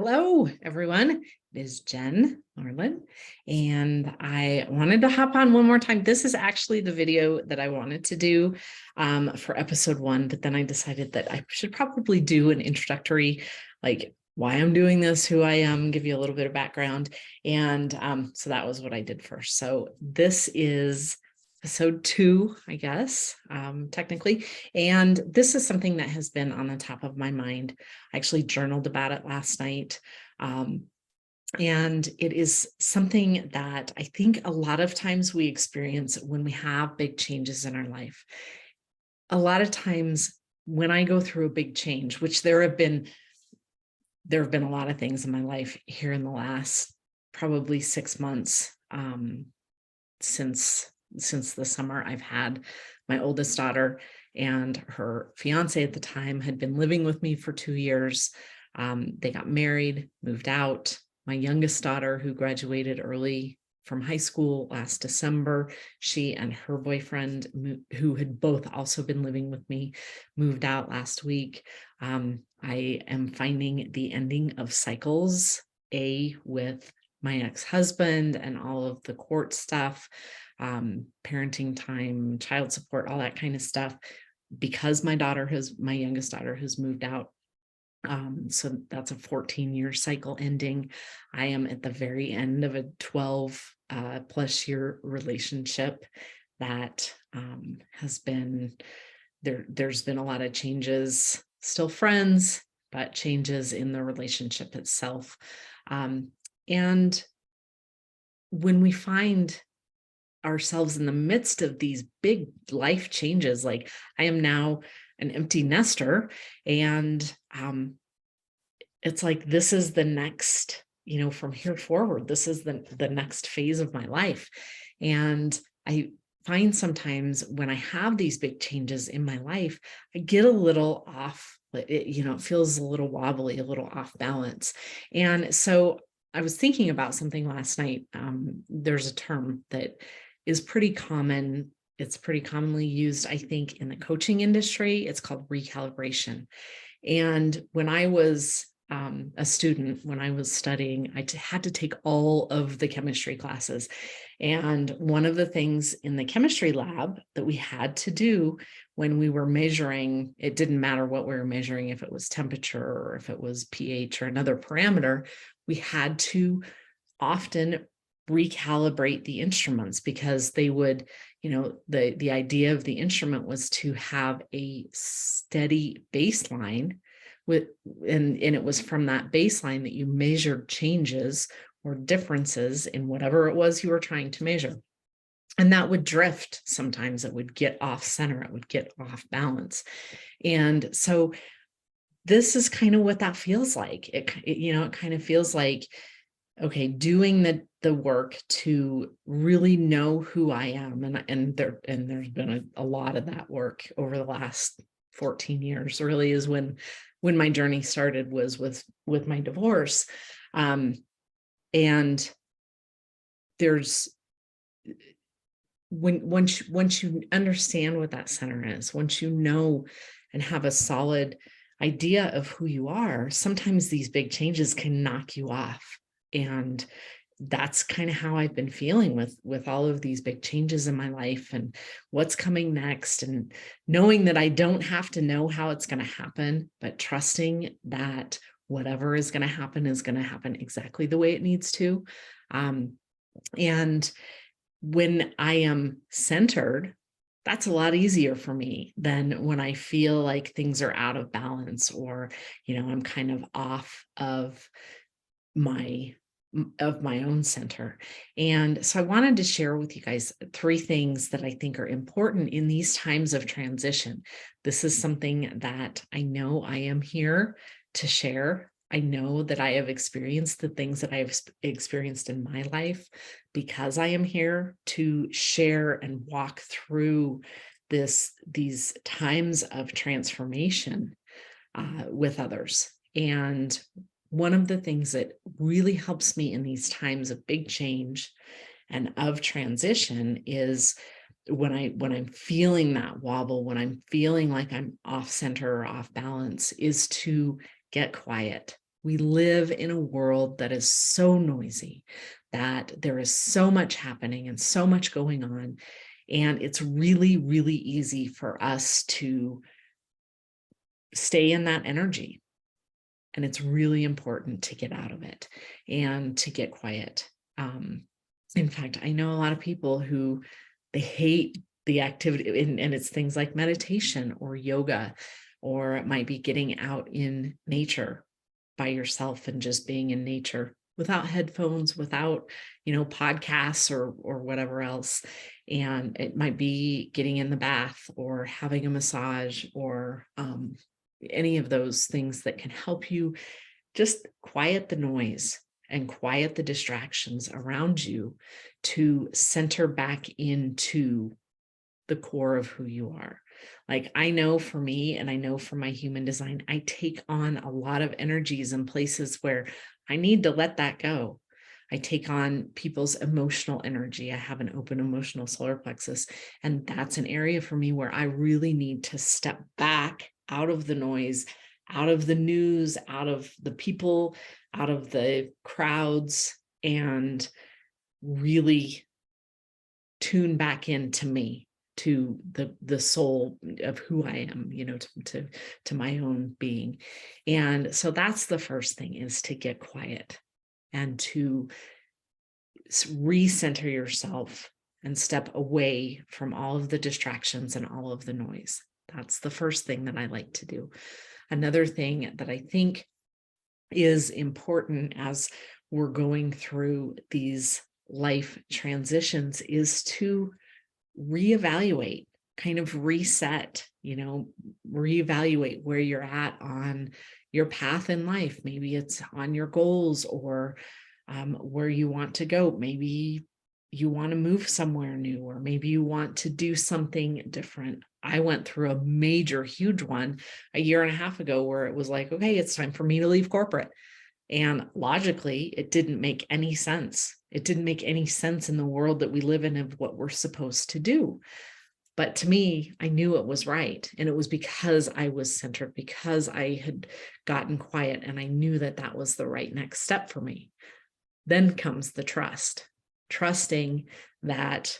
Hello, everyone. It is Jen Marlin, and I wanted to hop on one more time. This is actually the video that I wanted to do for episode 1, but then I decided that I should probably do an introductory, like why I'm doing this, who I am, give you a little bit of background. And so that was what I did first. So this is episode 2, I guess, technically. And this is something that has been on the top of my mind. I actually journaled about it last night. And it is something that I think a lot of times we experience when we have big changes in our life. A lot of times when I go through a big change, which there have been a lot of things in my life here in the last probably 6 months, since the summer. I've had my oldest daughter, and her fiance at the time had been living with me for 2 years. They got married, moved out. My youngest daughter, who graduated early from high school last December, she and her boyfriend, who had both also been living with me, moved out last week. I am finding the ending of cycles, with my ex-husband and all of the court stuff, parenting time, child support, all that kind of stuff, because my youngest daughter has moved out. So that's a 14-year cycle ending. I am at the very end of a 12 plus year relationship that has been there's been a lot of changes, still friends, but changes in the relationship itself. And when we find ourselves in the midst of these big life changes, like I am now an empty nester, and it's like, this is the next, from here forward, this is the next phase of my life. And I find sometimes when I have these big changes in my life, I get a little off, it feels a little wobbly, a little off balance. And so I was thinking about something last night. There's a term that is pretty common. It's pretty commonly used, I think, in the coaching industry. It's called recalibration. And when I was a student, when I was studying, I had to take all of the chemistry classes. And one of the things in the chemistry lab that we had to do when we were measuring, it didn't matter what we were measuring, if it was temperature or if it was pH or another parameter, we had to often recalibrate the instruments, because they would, the idea of the instrument was to have a steady baseline and it was from that baseline that you measured changes or differences in whatever it was you were trying to measure. And that would drift. Sometimes it would get off center, it would get off balance. And so this is kind of what that feels like. It kind of feels like, okay, doing the work to really know who I am. And there's been a lot of that work over the last 14 years, really, is when my journey started, was with my divorce. And there's, once you understand what that center is, once you know and have a solid idea of who you are, sometimes these big changes can knock you off. And that's kind of how I've been feeling with all of these big changes in my life and what's coming next, and knowing that I don't have to know how it's going to happen, but trusting that whatever is going to happen exactly the way it needs to. And when I am centered, that's a lot easier for me than when I feel like things are out of balance, or, I'm kind of off of my own center. And so I wanted to share with you guys 3 things that I think are important in these times of transition. This is something that I know I am here to share. I know that I have experienced the things that I've experienced in my life, because I am here to share and walk through these times of transformation with others. And one of the things that really helps me in these times of big change and of transition is when I'm feeling that wobble, when I'm feeling like I'm off center or off balance, is to get quiet. We live in a world that is so noisy, that there is so much happening and so much going on. And it's really, really easy for us to stay in that energy. And it's really important to get out of it and to get quiet. In fact, I know a lot of people who they hate the activity, and it's things like meditation or yoga, or it might be getting out in nature by yourself and just being in nature without headphones, without, podcasts or whatever else. And it might be getting in the bath or having a massage or any of those things that can help you just quiet the noise and quiet the distractions around you to center back into the core of who you are. Like, I know for me, and I know for my human design, I take on a lot of energies in places where I need to let that go. I take on people's emotional energy. I have an open emotional solar plexus, and that's an area for me where I really need to step back out of the noise, out of the news, out of the people, out of the crowds, and really tune back into me, to the soul of who I am, to my own being. And so that's the first thing, is to get quiet and to recenter yourself and step away from all of the distractions and all of the noise. That's the first thing that I like to do. Another thing that I think is important as we're going through these life transitions is to reevaluate, kind of reset, reevaluate where you're at on your path in life. Maybe it's on your goals, or where you want to go. Maybe you want to move somewhere new, or maybe you want to do something different. I went through a major, huge one a year and a half ago where it was like, okay, it's time for me to leave corporate. And logically, it didn't make any sense. It didn't make any sense in the world that we live in of what we're supposed to do. But to me, I knew it was right. And it was because I was centered, because I had gotten quiet, and I knew that that was the right next step for me. Then comes the trust, trusting that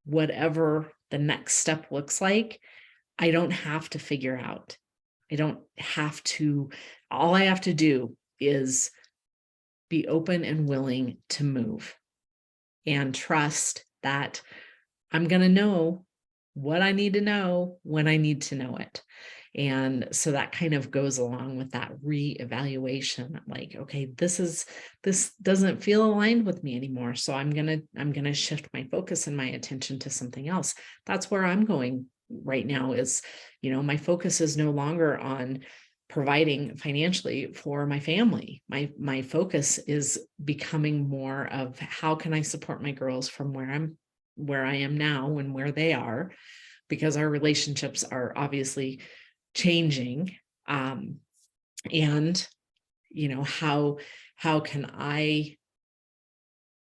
whatever the next step looks like, I don't have to figure out. All I have to do is be open and willing to move, and trust that I'm going to know what I need to know when I need to know it. And so that kind of goes along with that reevaluation, like, okay, this doesn't feel aligned with me anymore. So I'm going to shift my focus and my attention to something else. That's where I'm going right now. Is, my focus is no longer on providing financially for my family. My focus is becoming more of, how can I support my girls from where I am now and where they are, because our relationships are obviously changing. And how can I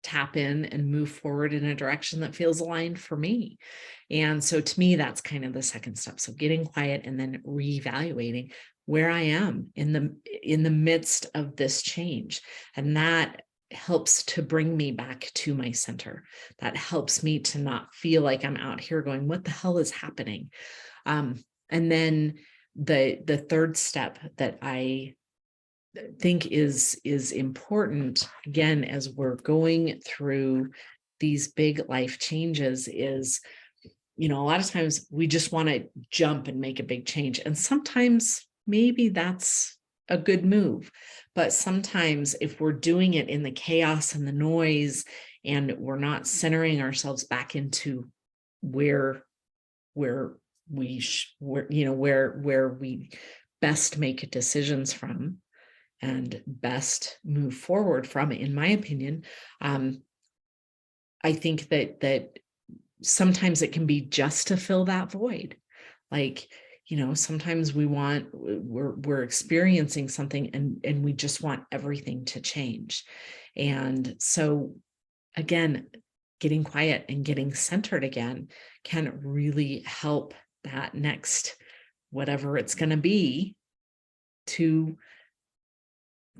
tap in and move forward in a direction that feels aligned for me? And so to me, that's kind of the second step. So getting quiet and then reevaluating where I am in the midst of this change. And that helps to bring me back to my center. That helps me to not feel like I'm out here going, what the hell is happening? And then the third step that I think is important, again, as we're going through these big life changes, is, a lot of times we just want to jump and make a big change. And sometimes maybe that's a good move. But sometimes if we're doing it in the chaos and the noise, and we're not centering ourselves back into where we best make decisions from and best move forward from, in my opinion, I think that sometimes it can be just to fill that void. Like, sometimes we're experiencing something, and we just want everything to change. And so again, getting quiet and getting centered again can really help that next, whatever it's going to be, to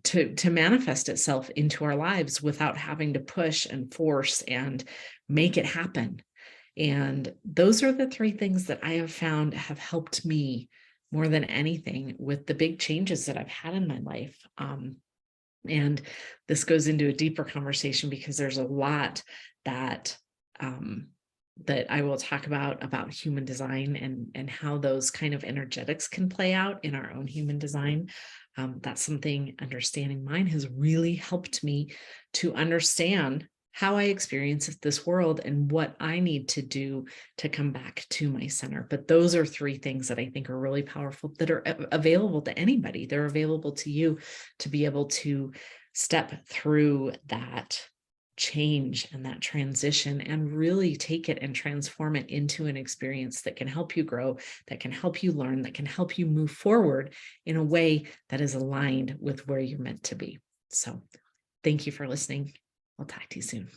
to manifest itself into our lives without having to push and force and make it happen. And those are the three things that I have found have helped me more than anything with the big changes that I've had in my life. And this goes into a deeper conversation because there's a lot that that I will talk about human design and how those kind of energetics can play out in our own human design. That's something understanding mine has really helped me to understand how I experience this world and what I need to do to come back to my center. But those are three things that I think are really powerful that are available to anybody. They're available to you to be able to step through that change and that transition and really take it and transform it into an experience that can help you grow, that can help you learn, that can help you move forward in a way that is aligned with where you're meant to be. So thank you for listening. I'll talk to you soon.